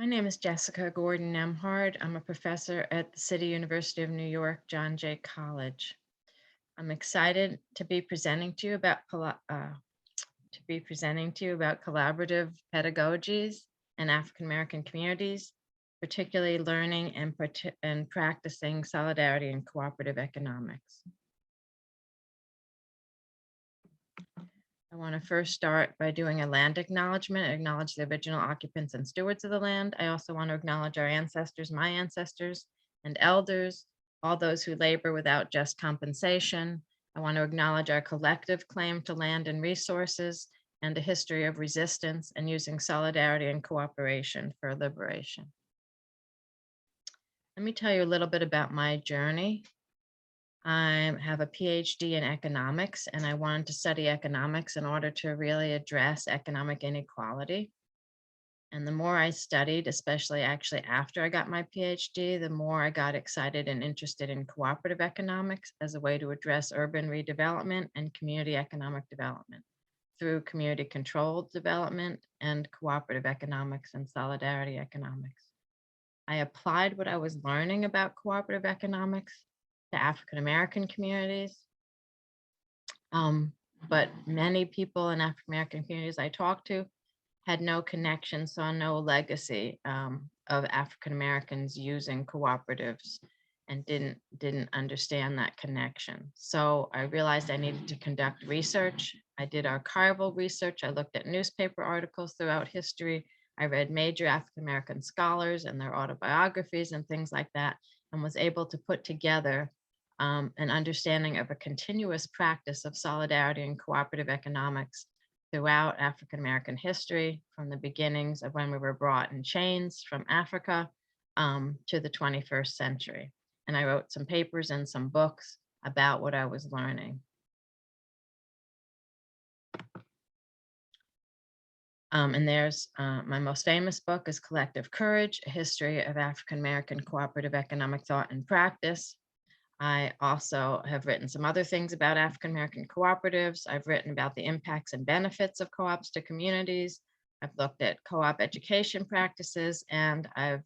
My name is Jessica Gordon Nembhard. I'm a professor at the City University of New York, John Jay College. I'm excited to be presenting to you about collaborative pedagogies in African American communities, particularly learning and practicing solidarity and cooperative economics. I want to first start by doing a land acknowledgement, acknowledge the original occupants and stewards of the land. I also want to acknowledge our ancestors, my ancestors, and elders, all those who labor without just compensation. I want to acknowledge our collective claim to land and resources and a history of resistance and using solidarity and cooperation for liberation. Let me tell you a little bit about my journey. I have a PhD in economics, and I wanted to study economics in order to really address economic inequality. And the more I studied, especially actually after I got my PhD, the more I got excited and interested in cooperative economics as a way to address urban redevelopment and community economic development through community controlled development and cooperative economics and solidarity economics. I applied what I was learning about cooperative economics to African American communities. But many people in African American communities I talked to had no connection, saw no legacy of African Americans using cooperatives and didn't understand that connection. So I realized I needed to conduct research. I did archival research. I looked at newspaper articles throughout history. I read major African American scholars and their autobiographies and things like that, and was able to put together an understanding of a continuous practice of solidarity and cooperative economics throughout African American history, from the beginnings of when we were brought in chains from Africa to the 21st century. And I wrote some papers and some books about what I was learning. And there's my most famous book is Collective Courage, A History of African American Cooperative Economic Thought and Practice. I also have written some other things about African American cooperatives. I've written about the impacts and benefits of co-ops to communities. I've looked at co-op education practices, and I've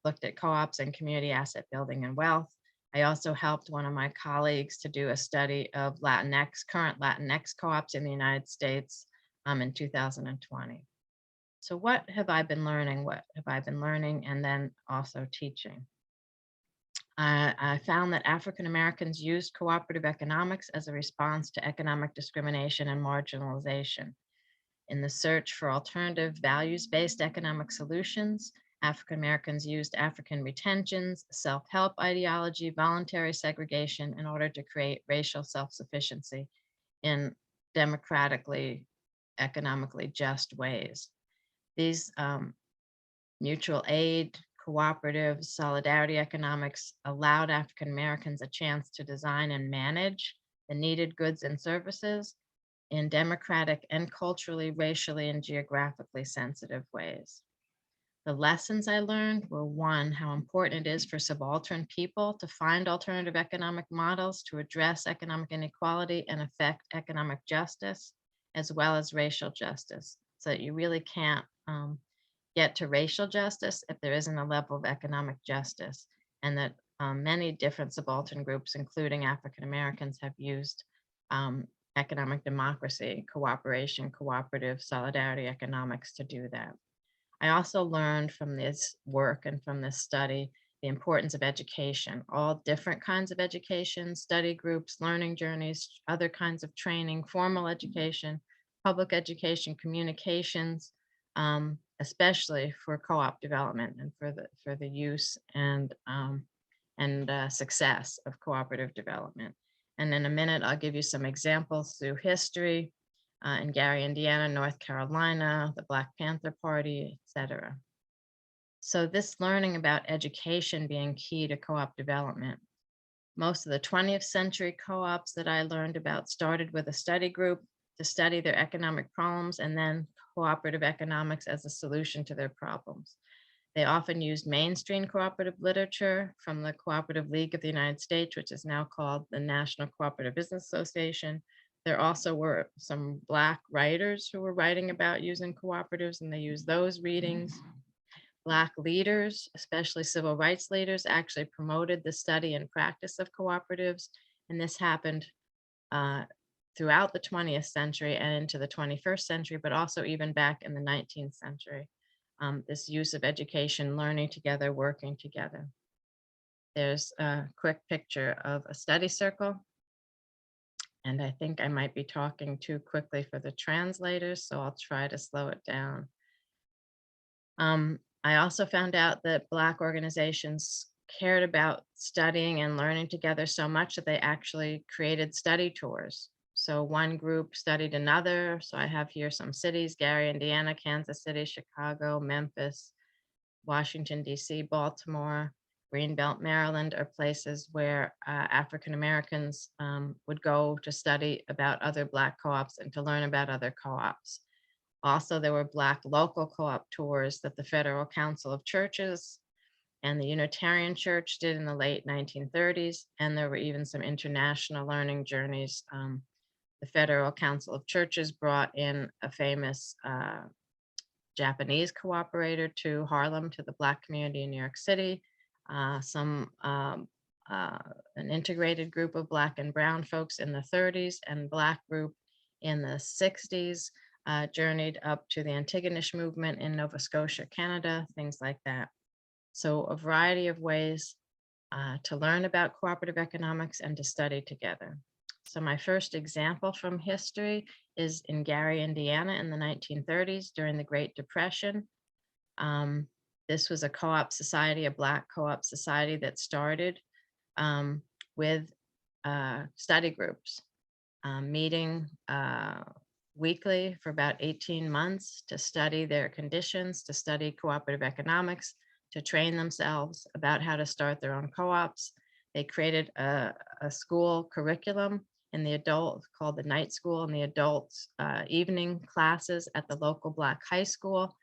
looked at co-ops and community asset building and wealth. I also helped one of my colleagues to do a study of current Latinx co-ops in the United States in 2020. So what have I been learning? What have I been learning and then also teaching? I found that African Americans used cooperative economics as a response to economic discrimination and marginalization. In the search for alternative values-based economic solutions, African Americans used African retentions, self-help ideology, voluntary segregation in order to create racial self-sufficiency in democratically, economically just ways. These mutual aid, cooperative, solidarity economics allowed African Americans a chance to design and manage the needed goods and services in democratic and culturally, racially, and geographically sensitive ways. The lessons I learned were, one, how important it is for subaltern people to find alternative economic models to address economic inequality and affect economic justice, as well as racial justice, so that you really can't get to racial justice if there isn't a level of economic justice, and that many different subaltern groups, including African Americans, have used economic democracy, cooperation, cooperative, solidarity economics to do that. I also learned from this work and from this study the importance of education, all different kinds of education, study groups, learning journeys, other kinds of training, formal education, public education, communications, especially for co-op development and for the use and success of cooperative development. And in a minute, I'll give you some examples through history in Gary, Indiana, North Carolina, the Black Panther Party, etc. So this learning about education being key to co-op development. Most of the 20th century co-ops that I learned about started with a study group to study their economic problems and then cooperative economics as a solution to their problems. They often used mainstream cooperative literature from the Cooperative League of the United States, which is now called the National Cooperative Business Association. There also were some Black writers who were writing about using cooperatives, and they used those readings. Black leaders, especially civil rights leaders, actually promoted the study and practice of cooperatives, and this happened uh, throughout the 20th century and into the 21st century, but also even back in the 19th century. This use of education, learning together, working together. There's a quick picture of a study circle, and I think I might be talking too quickly for the translators, so I'll try to slow it down. I also found out that Black organizations cared about studying and learning together so much that they actually created study tours. So one group studied another. So I have here some cities: Gary, Indiana; Kansas City; Chicago; Memphis; Washington, D.C., Baltimore; Greenbelt, Maryland, are places where African Americans would go to study about other Black co-ops and to learn about other co-ops. Also, there were Black local co-op tours that the Federal Council of Churches and the Unitarian Church did in the late 1930s, and there were even some international learning journeys. The Federal Council of Churches brought in a famous Japanese cooperator to Harlem, to the Black community in New York City. An integrated group of Black and brown folks in the 30s and Black group in the 60s journeyed up to the Antigonish movement in Nova Scotia, Canada, things like that. So a variety of ways to learn about cooperative economics and to study together. So my first example from history is in Gary, Indiana in the 1930s during the Great Depression. This was a co-op society, a Black co-op society that started with study groups, meeting weekly for about 18 months to study their conditions, to study cooperative economics, to train themselves about how to start their own co-ops. They created a school curriculum in the adult called the night school and the adult evening classes at the local Black high school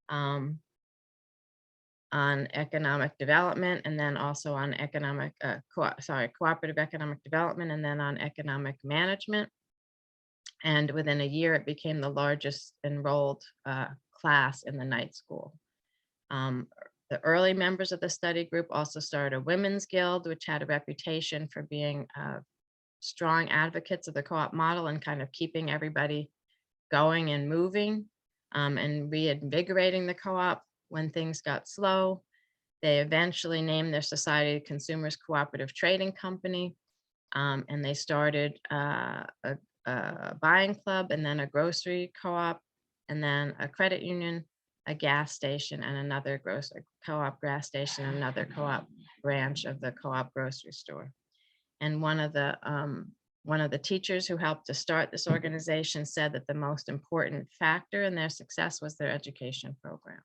on economic development, and then also on cooperative economic development, and then on economic management. And within a year, it became the largest enrolled class in the night school. The early members of the study group also started a women's guild, which had a reputation for being strong advocates of the co-op model and kind of keeping everybody going and moving and reinvigorating the co-op when things got slow. They eventually named their society Consumers Cooperative Trading Company, and they started a buying club, and then a grocery co-op, and then a credit union, a gas station, and another grocery co-op gas station, another co-op branch of the co-op grocery store. And one of the teachers who helped to start this organization said that the most important factor in their success was their education program.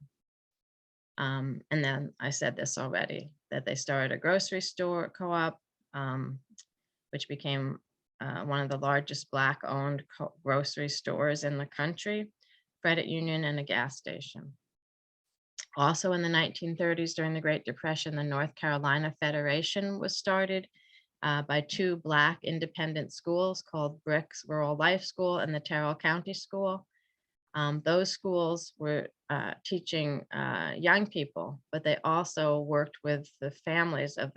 And then I said this already, that they started a grocery store co-op, which became one of the largest Black-owned grocery stores in the country, credit union, and a gas station. Also in the 1930s, during the Great Depression, the North Carolina Federation was started by two Black independent schools called Bricks Rural Life School and the Terrell County School. Those schools were teaching young people, but they also worked with the families of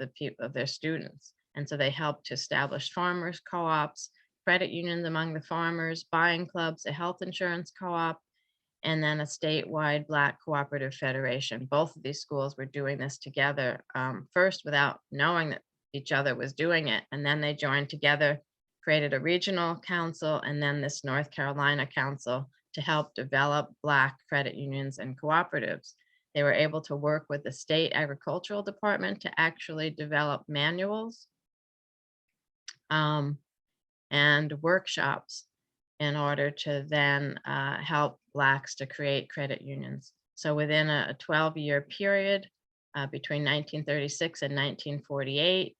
their students. And so they helped to establish farmers co-ops, credit unions among the farmers, buying clubs, a health insurance co-op, and then a statewide Black cooperative federation. Both of these schools were doing this together, first without knowing that each other was doing it. And then they joined together, created a regional council, and then this North Carolina council to help develop Black credit unions and cooperatives. They were able to work with the state agricultural department to actually develop manuals and workshops in order to then help Blacks to create credit unions. So within a 12-year period between 1936 and 1948,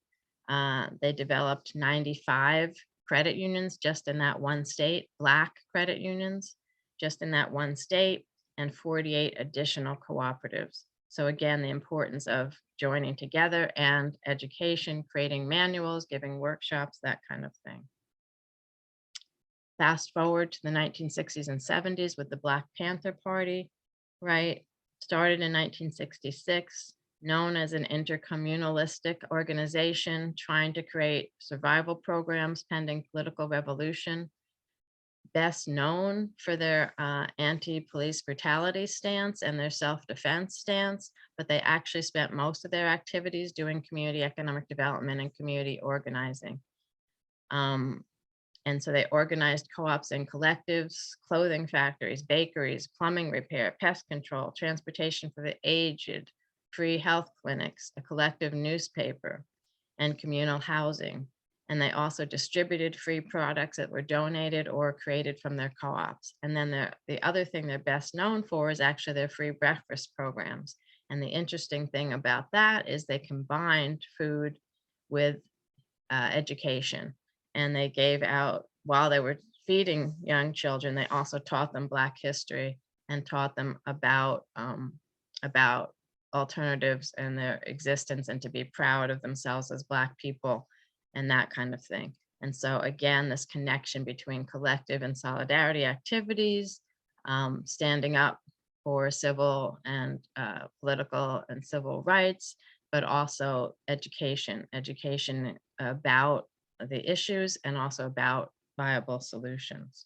they developed 95 credit unions just in that one state, Black credit unions, just in that one state, and 48 additional cooperatives. So again, the importance of joining together and education, creating manuals, giving workshops, that kind of thing. Fast forward to the 1960s and 70s with the Black Panther Party, right? Started in 1966, known as an intercommunalistic organization trying to create survival programs pending political revolution. Best known for their anti-police brutality stance and their self-defense stance, but they actually spent most of their activities doing community economic development and community organizing. And so they organized co-ops and collectives, clothing factories, bakeries, plumbing repair, pest control, transportation for the aged, free health clinics, a collective newspaper, and communal housing. And they also distributed free products that were donated or created from their co-ops. And then the other thing they're best known for is actually their free breakfast programs. And the interesting thing about that is they combined food with education. And they gave out, while they were feeding young children, they also taught them Black history and taught them about alternatives and their existence and to be proud of themselves as Black people and that kind of thing. And so again, this connection between collective and solidarity activities, standing up for civil and political and civil rights, but also education about the issues and also about viable solutions.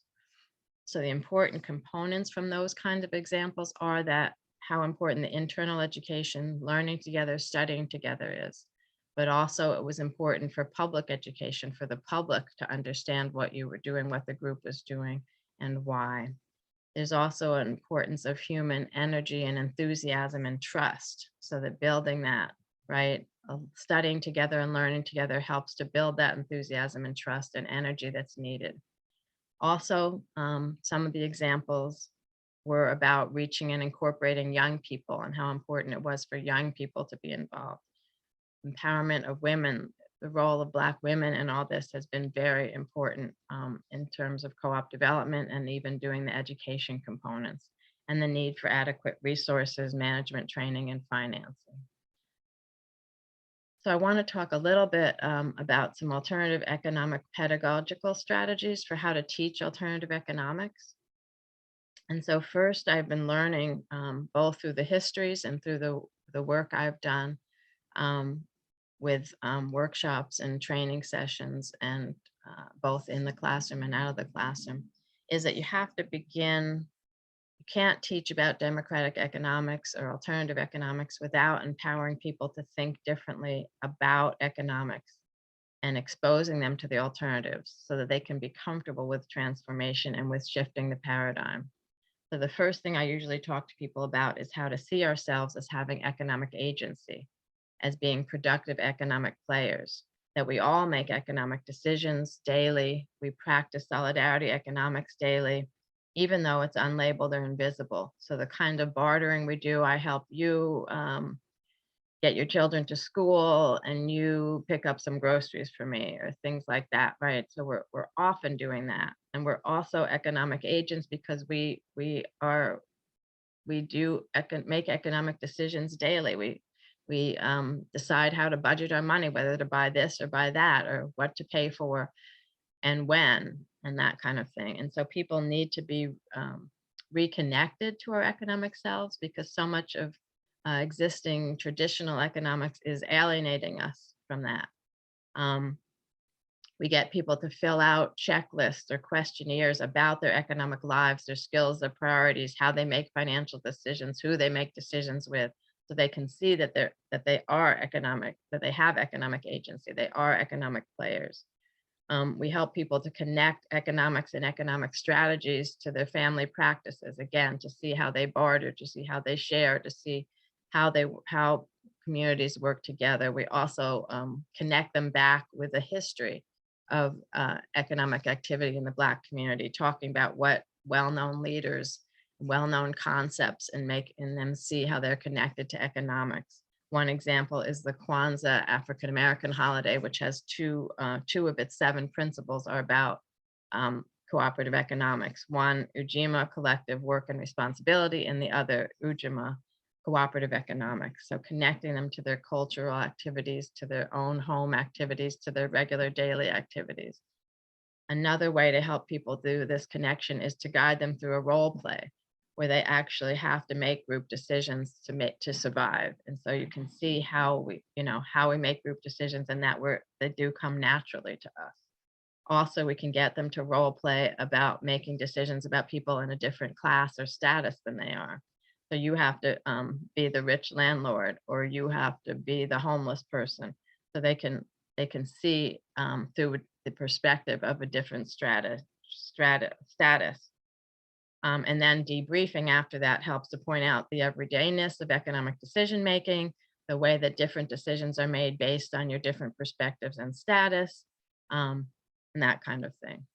So the important components from those kinds of examples are that how important the internal education, learning together, studying together is, but also it was important for public education, for the public to understand what you were doing, what the group was doing, and why. There's also an importance of human energy and enthusiasm and trust, so that building that, right? Studying together and learning together helps to build that enthusiasm and trust and energy that's needed. Also, some of the examples were about reaching and incorporating young people and how important it was for young people to be involved. Empowerment of women, the role of Black women in all this has been very important in terms of co-op development and even doing the education components, and the need for adequate resources, management training, and financing. So I want to talk a little bit about some alternative economic pedagogical strategies for how to teach alternative economics. And so first, I've been learning both through the histories and through the work I've done with workshops and training sessions, and both in the classroom and out of the classroom, is that you have to begin. You can't teach about democratic economics or alternative economics without empowering people to think differently about economics and exposing them to the alternatives so that they can be comfortable with transformation and with shifting the paradigm. So the first thing I usually talk to people about is how to see ourselves as having economic agency, as being productive economic players, that we all make economic decisions daily. We practice solidarity economics daily, even though it's unlabeled or invisible. So the kind of bartering we do, I help you get your children to school and you pick up some groceries for me, or things like that, right? So we're often doing that. And we're also economic agents because we do make economic decisions daily. We decide how to budget our money, whether to buy this or buy that, or what to pay for and when, and that kind of thing. And so people need to be reconnected to our economic selves, because so much of existing traditional economics is alienating us from that. We get people to fill out checklists or questionnaires about their economic lives, their skills, their priorities, how they make financial decisions, who they make decisions with, so they can see that they are economic, that they have economic agency, they are economic players. We help people to connect economics and economic strategies to their family practices, again, to see how they barter, to see how they share, to see how communities work together. We also connect them back with a history of economic activity in the Black community, talking about what well-known leaders, well-known concepts, and making them see how they're connected to economics. One example is the Kwanzaa African-American holiday, which has two of its 7 principles are about cooperative economics. One, Ujima, collective work and responsibility, and the other, Ujima, cooperative economics. So connecting them to their cultural activities, to their own home activities, to their regular daily activities. Another way to help people do this connection is to guide them through a role play, where they actually have to make group decisions to survive. And so you can see how we make group decisions, and that they do come naturally to us. Also, we can get them to role play about making decisions about people in a different class or status than they are. So you have to be the rich landlord, or you have to be the homeless person, so they can see through the perspective of a different status. And then debriefing after that helps to point out the everydayness of economic decision making, the way that different decisions are made based on your different perspectives and status, and that kind of thing.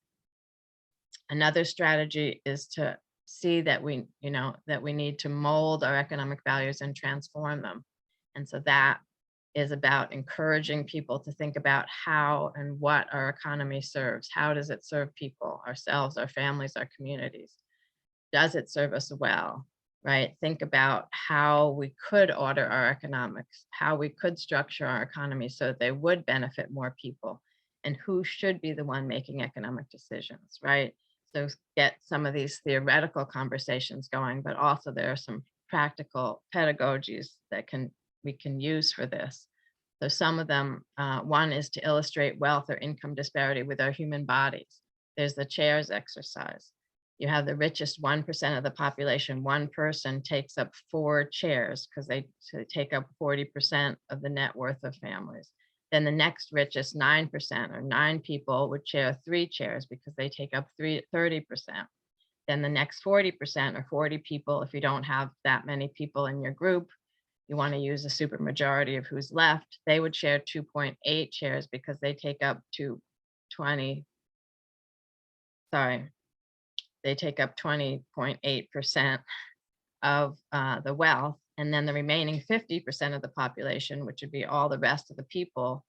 Another strategy is to see that we need to mold our economic values and transform them. And so that is about encouraging people to think about how and what our economy serves. How does it serve people, ourselves, our families, our communities? Does it serve us well, right? Think about how we could order our economics, how we could structure our economy so that they would benefit more people, and who should be the one making economic decisions, right? So get some of these theoretical conversations going, but also there are some practical pedagogies that we can use for this. So some of them, one is to illustrate wealth or income disparity with our human bodies. There's the chairs exercise. You have the richest 1% of the population. One person takes up 4 chairs because they take up 40% of the net worth of families. Then the next richest 9%, or 9 people, would share 3 chairs because they take up 30%. Then the next 40%, or 40 people, if you don't have that many people in your group, you want to use a supermajority of who's left, they would share 2.8 chairs because they take up they take up 20.8% of the wealth. And then the remaining 50% of the population, which would be all the rest of the people,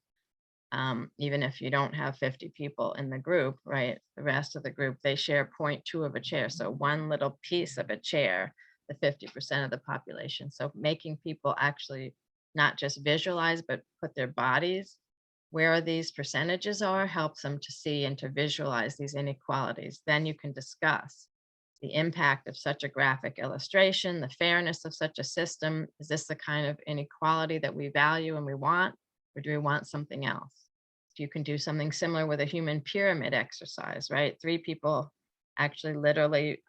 even if you don't have 50 people in the group, right? The rest of the group, they share 0.2 of a chair. So one little piece of a chair, the 50% of the population. So making people actually not just visualize, but put their bodies where these percentages are, helps them to see and to visualize these inequalities. Then you can discuss the impact of such a graphic illustration, the fairness of such a system. Is this the kind of inequality that we value and we want, or do we want something else? You can do something similar with a human pyramid exercise, right? 3 people actually literally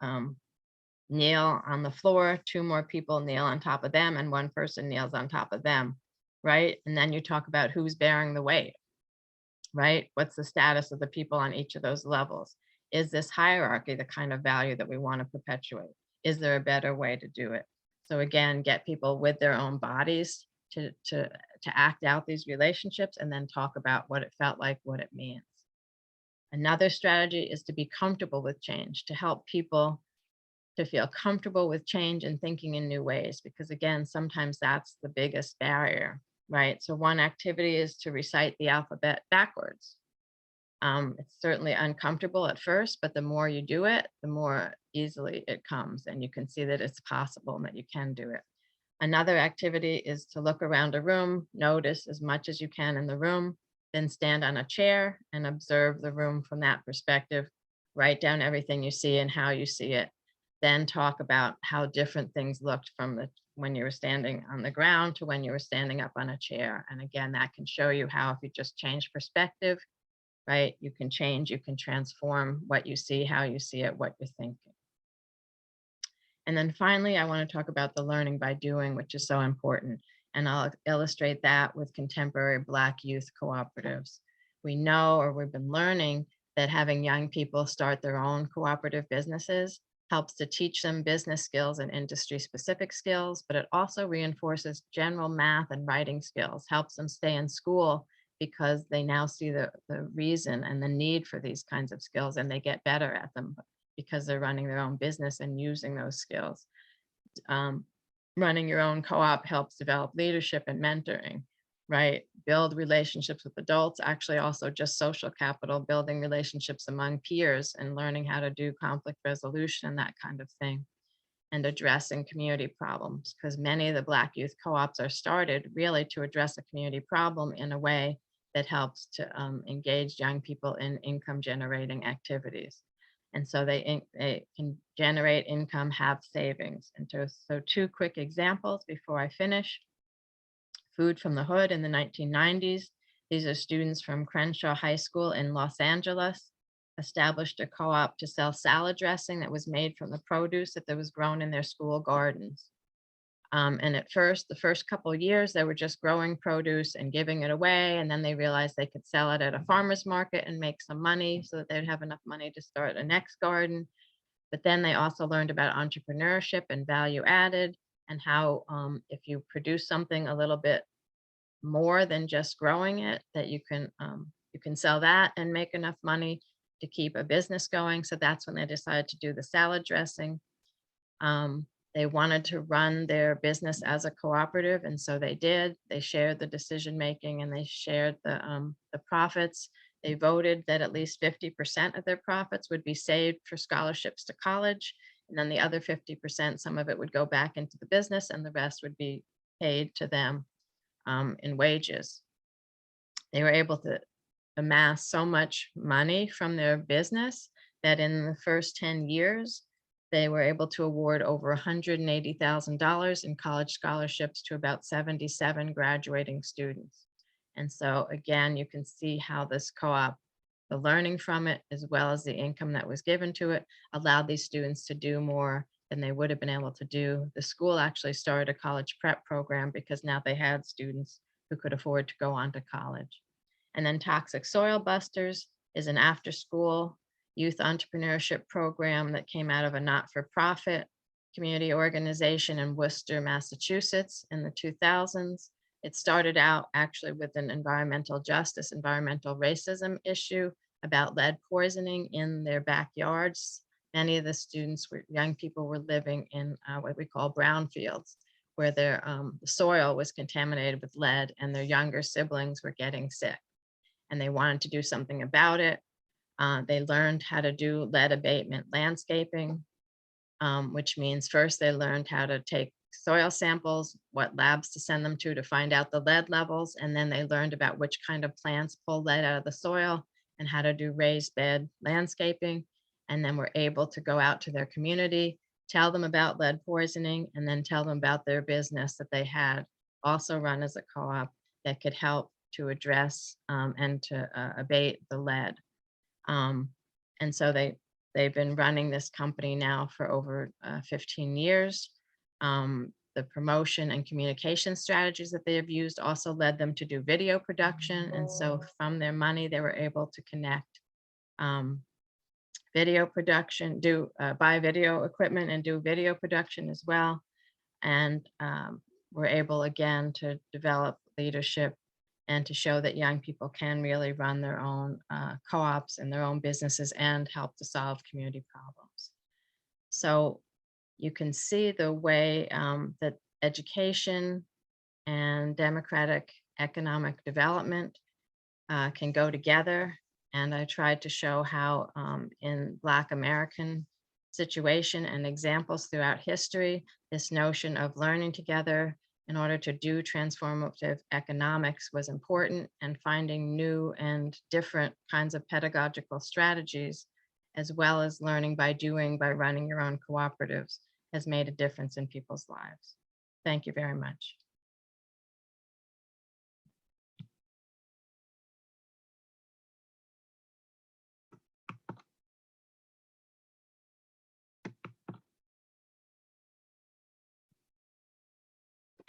kneel on the floor, 2 more people kneel on top of them, and 1 person kneels on top of them, right? And then you talk about who's bearing the weight, right? What's the status of the people on each of those levels? Is this hierarchy the kind of value that we want to perpetuate? Is there a better way to do it? So again, get people with their own bodies to act out these relationships, and then talk about what it felt like, what it means. Another strategy is to be comfortable with change, to help people to feel comfortable with change and thinking in new ways, because again, sometimes that's the biggest barrier, right? So one activity is to recite the alphabet backwards. It's certainly uncomfortable at first, but the more you do it, the more easily it comes, and you can see that it's possible and that you can do it. Another activity is to look around a room, notice as much as you can in the room, then stand on a chair and observe the room from that perspective. Write down everything you see and how you see it. Then talk about how different things looked from when you were standing on the ground to when you were standing up on a chair. And again, that can show you how if you just change perspective, right, you can transform what you see, how you see it, what you're thinking. And then finally, I want to talk about the learning by doing, which is so important. And I'll illustrate that with contemporary Black youth cooperatives. We know, or we've been learning, that having young people start their own cooperative businesses helps to teach them business skills and industry-specific skills, but it also reinforces general math and writing skills, helps them stay in school because they now see the reason and the need for these kinds of skills, and they get better at them because they're running their own business and using those skills. Running your own co-op helps develop leadership and mentoring, right? Build relationships with adults, actually also just social capital, building relationships among peers and learning how to do conflict resolution, that kind of thing, and addressing community problems, because many of the Black youth co-ops are started really to address a community problem in a way that helps to engage young people in income generating activities. And so they can generate income, have savings. And so two quick examples before I finish. Food from the Hood in the 1990s. These are students from Crenshaw High School in Los Angeles, established a co-op to sell salad dressing that was made from the produce that was grown in their school gardens. And at first, the first couple of years, they were just growing produce and giving it away. And then they realized they could sell it at a farmer's market and make some money so that they'd have enough money to start a next garden. But then they also learned about entrepreneurship and value added, and how if you produce something a little bit more than just growing it, that you can sell that and make enough money to keep a business going. So that's when they decided to do the salad dressing. They wanted to run their business as a cooperative, and so they did. They shared the decision making and they shared the profits. They voted that at least 50% of their profits would be saved for scholarships to college, and then the other 50%, some of it would go back into the business, and the rest would be paid to them in wages. They were able to amass so much money from their business that in the first 10 years, they were able to award over $180,000 in college scholarships to about 77 graduating students. And so again, you can see how this co-op, the learning from it, as well as the income that was given to it, allowed these students to do more than they would have been able to do. The school actually started a college prep program because now they had students who could afford to go on to college. And then Toxic Soil Busters is an after-school youth entrepreneurship program that came out of a not-for-profit community organization in Worcester, Massachusetts in the 2000s. It started out actually with an environmental justice, environmental racism issue about lead poisoning in their backyards. Many of the students young people were living in what we call brownfields, where their the soil was contaminated with lead and their younger siblings were getting sick. And they wanted to do something about it. They learned how to do lead abatement landscaping, which means first they learned how to take soil samples, what labs to send them to find out the lead levels, and then they learned about which kind of plants pull lead out of the soil and how to do raised bed landscaping. And then were able to go out to their community, tell them about lead poisoning, and then tell them about their business that they had also run as a co-op that could help to address and to abate the lead. And so they've been running this company now for over 15 years. The promotion and communication strategies that they have used also led them to do video production. And so from their money, they were able to connect video production, buy video equipment and do video production as well. And we're able again to develop leadership and to show that young people can really run their own co-ops and their own businesses and help to solve community problems. So you can see the way that education and democratic economic development can go together. And I tried to show how in Black American situation and examples throughout history, this notion of learning together in order to do transformative economics was important, and finding new and different kinds of pedagogical strategies, as well as learning by doing, by running your own cooperatives, has made a difference in people's lives. Thank you very much.